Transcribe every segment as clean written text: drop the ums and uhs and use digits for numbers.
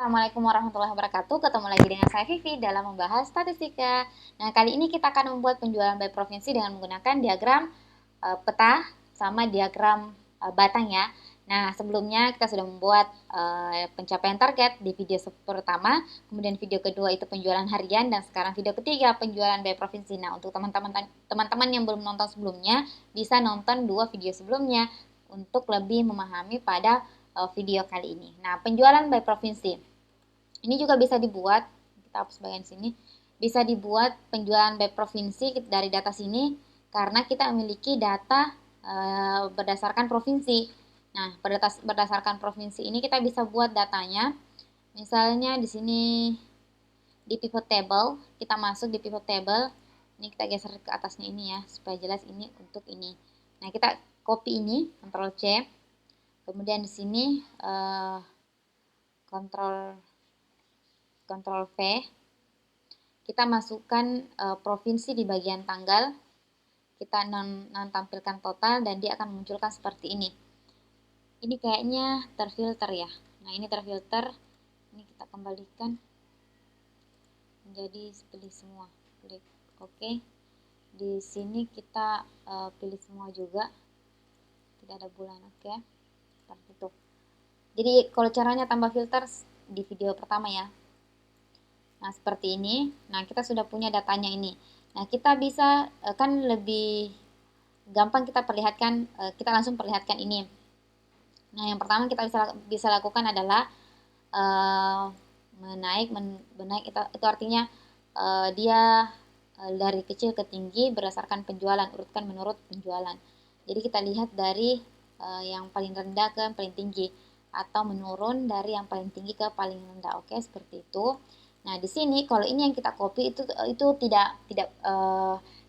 Assalamualaikum warahmatullahi wabarakatuh. Ketemu lagi dengan saya Vivi dalam membahas statistika. Nah, kali ini kita akan membuat penjualan by provinsi dengan menggunakan diagram peta sama diagram batang ya. Nah, sebelumnya kita sudah membuat pencapaian target di video pertama, kemudian video kedua itu penjualan harian, dan sekarang video ketiga penjualan by provinsi. Nah, untuk teman-teman yang belum nonton sebelumnya, bisa nonton dua video sebelumnya untuk lebih memahami pada video kali ini. Nah, penjualan by provinsi ini juga bisa dibuat, kita hapus bagian sini, bisa dibuat penjualan by provinsi dari data sini karena kita memiliki data berdasarkan provinsi. Nah, berdasarkan provinsi ini kita bisa buat datanya. Misalnya di sini di pivot table, kita masuk di pivot table. Ini kita geser ke atasnya ini ya, supaya jelas ini untuk ini. Nah, kita copy ini, Ctrl C. Kemudian di sini Ctrl V, kita masukkan provinsi di bagian tanggal, kita non tampilkan total, dan dia akan memunculkan seperti ini. Ini kayaknya terfilter ya. Nah, ini terfilter. Ini kita kembalikan menjadi pilih semua. Klik OK. Di sini kita pilih semua juga. Tidak ada bulan, oke. Tertutup. Jadi kalau caranya tambah filter di video pertama ya. Nah, seperti ini. Nah, kita sudah punya datanya ini. Nah, kita bisa kan lebih gampang kita perlihatkan, kita langsung perlihatkan ini. Nah, yang pertama kita bisa lakukan adalah menaik itu artinya dia dari kecil ke tinggi berdasarkan penjualan, urutkan menurut penjualan. Jadi kita lihat dari yang paling rendah ke paling tinggi, atau menurun dari yang paling tinggi ke paling rendah. Oke, seperti itu. Nah, di sini kalau ini yang kita copy itu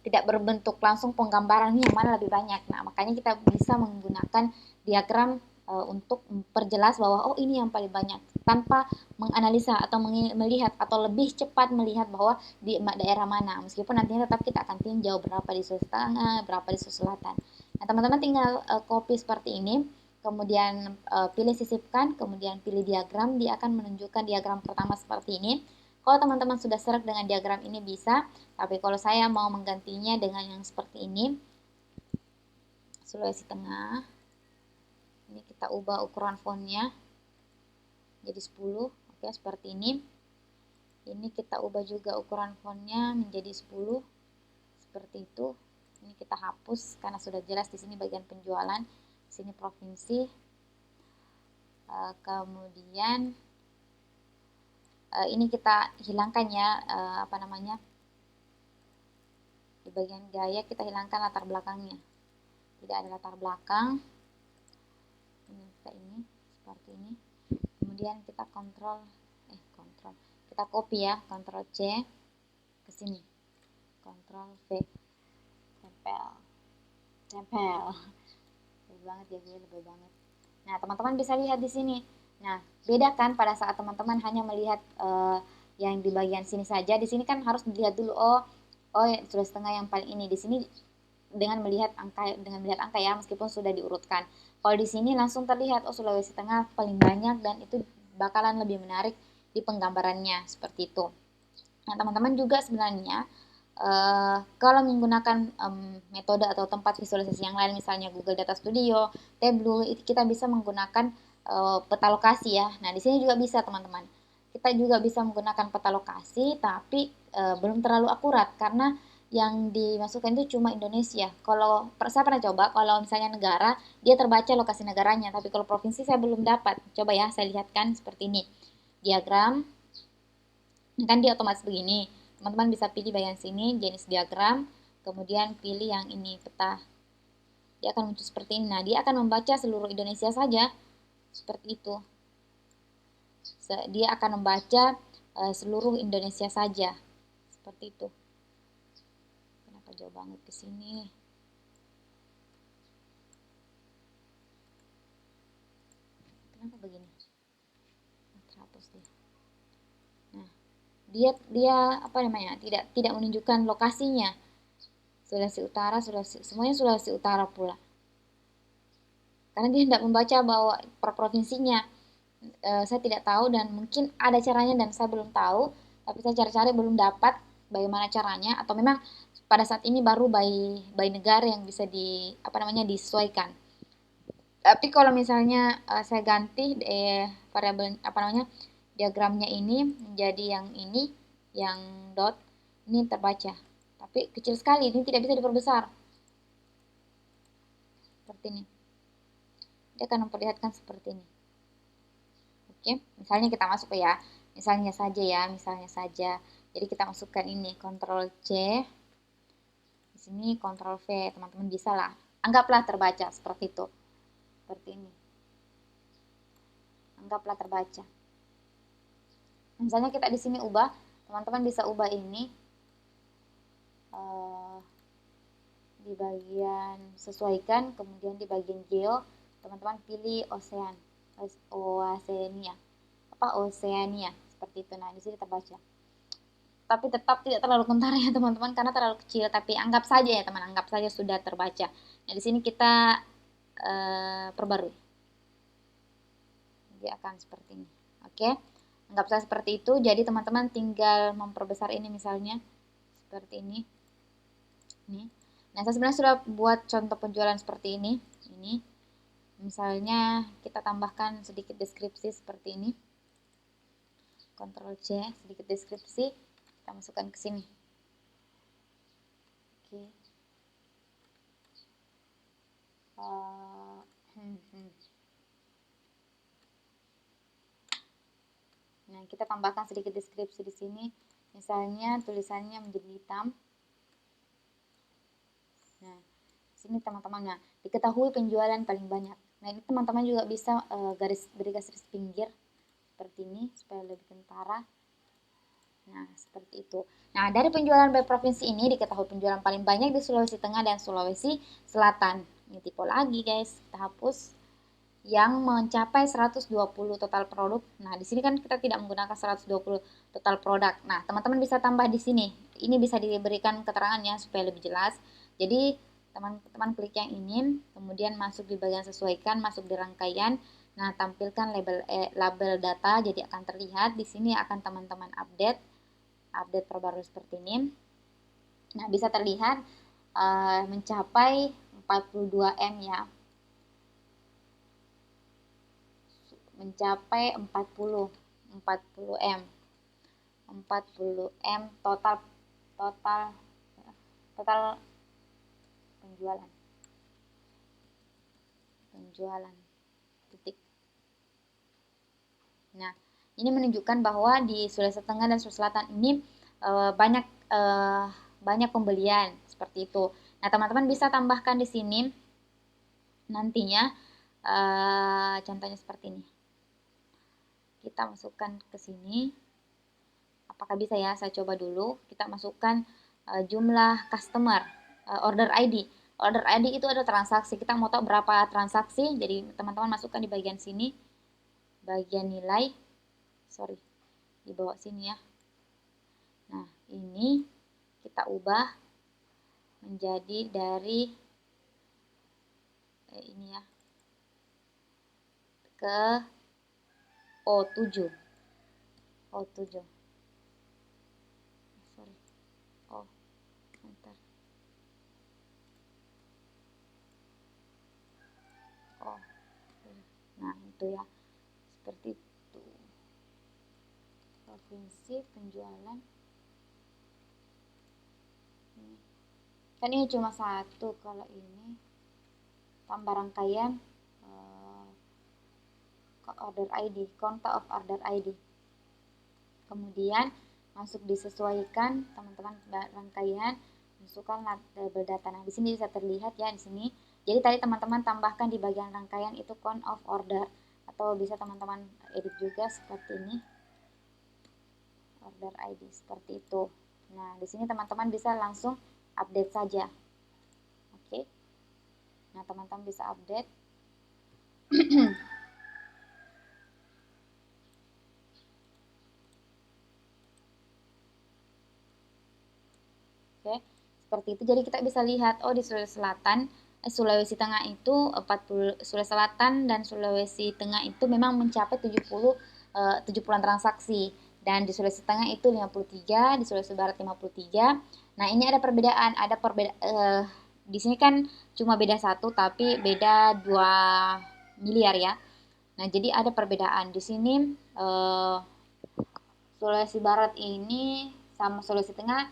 tidak berbentuk langsung penggambaran yang mana lebih banyak. Nah, makanya kita bisa menggunakan diagram untuk memperjelas bahwa oh ini yang paling banyak, tanpa menganalisa atau melihat atau lebih cepat melihat bahwa di daerah mana, meskipun nantinya tetap kita akan tinjau berapa di Sulawesi Tengah, berapa di Sulawesi Selatan. Nah, teman-teman tinggal copy seperti ini, kemudian pilih sisipkan, kemudian pilih diagram, dia akan menunjukkan diagram pertama seperti ini. Kalau teman-teman sudah serak dengan diagram ini bisa, tapi kalau saya mau menggantinya dengan yang seperti ini, Sulawesi Tengah, ini kita ubah ukuran fontnya jadi 10, oke, seperti ini. Ini kita ubah juga ukuran fontnya menjadi 10, seperti itu. Ini kita hapus karena sudah jelas di sini bagian penjualan, di sini provinsi. Kemudian ini kita hilangkan ya, di bagian gaya kita hilangkan latar belakangnya, tidak ada latar belakang. Ini seperti ini. Kemudian kita kita copy ya, Ctrl C ke sini, Ctrl V, tempel lebih banget ya, lebih banget. Nah, teman-teman bisa lihat di sini. Nah, bedakan pada saat teman-teman hanya melihat yang di bagian sini saja. Di sini kan harus dilihat dulu, oh sudah setengah yang paling ini. Di sini dengan melihat angka ya, meskipun sudah diurutkan. Kalau di sini langsung terlihat, oh Sulawesi Tengah paling banyak, dan itu bakalan lebih menarik di penggambarannya, seperti itu. Nah, teman-teman juga sebenarnya kalau menggunakan metode atau tempat visualisasi yang lain, misalnya Google Data Studio, Tableau, kita bisa menggunakan peta lokasi ya. Nah, di sini juga bisa teman-teman. Kita juga bisa menggunakan peta lokasi, tapi belum terlalu akurat karena yang dimasukkan itu cuma Indonesia. Kalau saya pernah coba, kalau misalnya negara, dia terbaca lokasi negaranya, tapi kalau provinsi saya belum dapat. Coba ya, saya lihatkan seperti ini. Diagram, kan dia otomatis begini. Teman-teman bisa pilih bagian sini, jenis diagram, kemudian pilih yang ini, peta. Dia akan muncul seperti ini. Nah, dia akan membaca seluruh Indonesia saja, seperti itu. Dia akan membaca seluruh Indonesia saja, seperti itu. Kenapa jauh banget ke sini? Kenapa begini? Terhapus dia. Nah, dia tidak menunjukkan lokasinya. Sulawesi Utara, semuanya Sulawesi Utara pula. Karena dia tidak membaca bahwa per provinsinya. saya tidak tahu dan mungkin ada caranya dan saya belum tahu, tapi saya cari-cari belum dapat bagaimana caranya, atau memang pada saat ini baru by negara yang bisa disesuaikan. Tapi kalau misalnya saya ganti variabel diagramnya ini menjadi yang ini, yang dot, ini terbaca. Tapi kecil sekali, ini tidak bisa diperbesar. Seperti ini. Dia akan memperlihatkan seperti ini. Oke, misalnya kita masuk ya. Misalnya saja. Jadi kita masukkan ini Ctrl C. Di sini Ctrl V, teman-teman bisa lah. Anggaplah terbaca seperti itu. Seperti ini. Anggaplah terbaca. Misalnya kita di sini ubah, teman-teman bisa ubah ini di bagian sesuaikan, kemudian di bagian geo, teman-teman pilih Oceania, seperti itu. Nah, di sini terbaca. Tapi tetap tidak terlalu kentar ya teman-teman, karena terlalu kecil. Tapi anggap saja ya teman, anggap saja sudah terbaca. Nah, di sini kita perbarui. Dia akan seperti ini. Oke, anggap saja seperti itu. Jadi teman-teman tinggal memperbesar ini misalnya seperti ini. Nih. Nah, saya sebenarnya sudah buat contoh penjualan seperti ini. Ini. Misalnya kita tambahkan sedikit deskripsi seperti ini. Ctrl C, sedikit deskripsi. Kita masukkan ke sini. Oke. Nah, kita tambahkan sedikit deskripsi di sini. Misalnya tulisannya menjadi hitam. Nah, sini teman-teman, diketahui penjualan paling banyak. Nah, ini teman-teman juga bisa beri garis pinggir seperti ini supaya lebih kentara. Nah, seperti itu. Nah, dari penjualan by provinsi ini diketahui penjualan paling banyak di Sulawesi Tengah dan Sulawesi Selatan. Ini tipe lagi, guys. Kita hapus yang mencapai 120 total produk. Nah, di sini kan kita tidak menggunakan 120 total produk. Nah, teman-teman bisa tambah di sini. Ini bisa diberikan keterangannya supaya lebih jelas. Jadi, teman-teman klik yang ini, kemudian masuk di bagian sesuaikan, masuk di rangkaian. Nah, tampilkan label data, jadi akan terlihat di sini akan teman-teman update perbarui seperti ini. Nah, bisa terlihat mencapai 42M ya. Mencapai 40M. 40M total penjualan titik. Nah, ini menunjukkan bahwa di Sulawesi Tengah dan Sulawesi Selatan ini banyak pembelian seperti itu. Nah, teman-teman bisa tambahkan di sini nantinya contohnya seperti ini. Kita masukkan ke sini. Apakah bisa ya? Saya coba dulu. Kita masukkan jumlah customer, order ID. Order ID itu ada transaksi. Kita mau tahu berapa transaksi. Jadi teman-teman masukkan di bagian sini. Bagian nilai. Sorry. Di bawah sini ya. Nah, ini kita ubah menjadi dari ini ya. Ke O7. O7. Sorry. Oh, bentar. Oh. Nah, itu ya. Seperti itu. Provinsi penjualan. Ini. Kan ini cuma satu, kalau ini tambah rangkaian order ID, count of order ID. Kemudian masuk disesuaikan, teman-teman rangkaian, masukkan label data. Nah, di sini bisa terlihat ya di sini. Jadi tadi teman-teman tambahkan di bagian rangkaian itu count of order, atau bisa teman-teman edit juga seperti ini. Order ID seperti itu. Nah, di sini teman-teman bisa langsung update saja. Oke. Nah, teman-teman bisa update. Oke, seperti itu. Jadi kita bisa lihat, oh di Sulawesi Selatan Sulawesi Tengah itu 40, Sulawesi Selatan dan Sulawesi Tengah itu memang mencapai 70-an transaksi, dan di Sulawesi Tengah itu 53, di Sulawesi Barat 53. Nah, ini ada perbedaan, di sini kan cuma beda satu tapi beda 2 miliar ya. Nah, jadi ada perbedaan di sini. Sulawesi Barat ini sama Sulawesi Tengah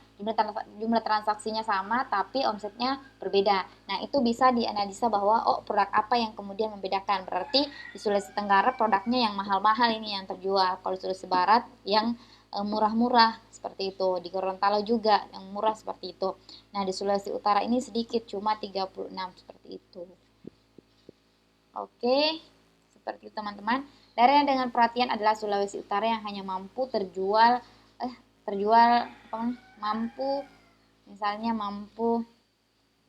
jumlah transaksinya sama tapi omsetnya berbeda. Nah, itu bisa dianalisa bahwa produk apa yang kemudian membedakan. Berarti di Sulawesi Tenggara produknya yang mahal-mahal ini yang terjual. Kalau Sulawesi Barat yang murah-murah seperti itu. Di Gorontalo juga yang murah seperti itu. Nah, di Sulawesi Utara ini sedikit, cuma 36 seperti itu. Oke, seperti itu teman-teman. Daerah yang dengan perhatian adalah Sulawesi Utara yang hanya mampu mampu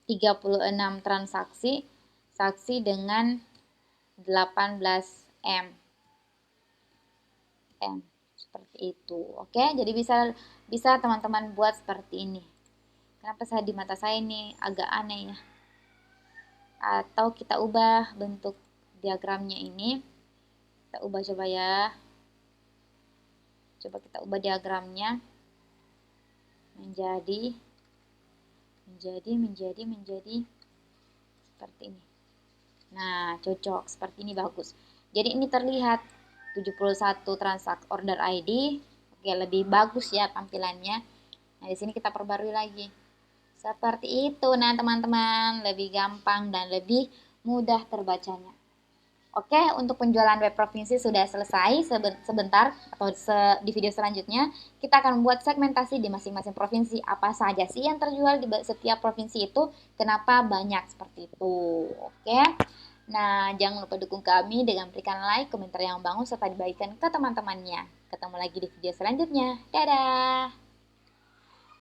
36 transaksi dengan 18 M. Seperti itu. Oke, jadi bisa teman-teman buat seperti ini. Kenapa di mata saya ini agak aneh ya? Atau kita ubah bentuk diagramnya ini. Kita ubah coba ya. Coba kita ubah diagramnya menjadi seperti ini. Nah, cocok. Seperti ini bagus. Jadi ini terlihat 71 transaksi order ID. Oke, lebih bagus ya tampilannya. Nah, di sini kita perbarui lagi. Seperti itu. Nah, teman-teman, lebih gampang dan lebih mudah terbacanya. Oke, untuk penjualan web provinsi sudah selesai. Sebentar atau di video selanjutnya kita akan membuat segmentasi di masing-masing provinsi. Apa saja sih yang terjual di setiap provinsi itu? Kenapa banyak seperti itu? Oke. Nah, jangan lupa dukung kami dengan berikan like, komentar yang bangun serta dibagikan ke teman-temannya. Ketemu lagi di video selanjutnya. Dadah.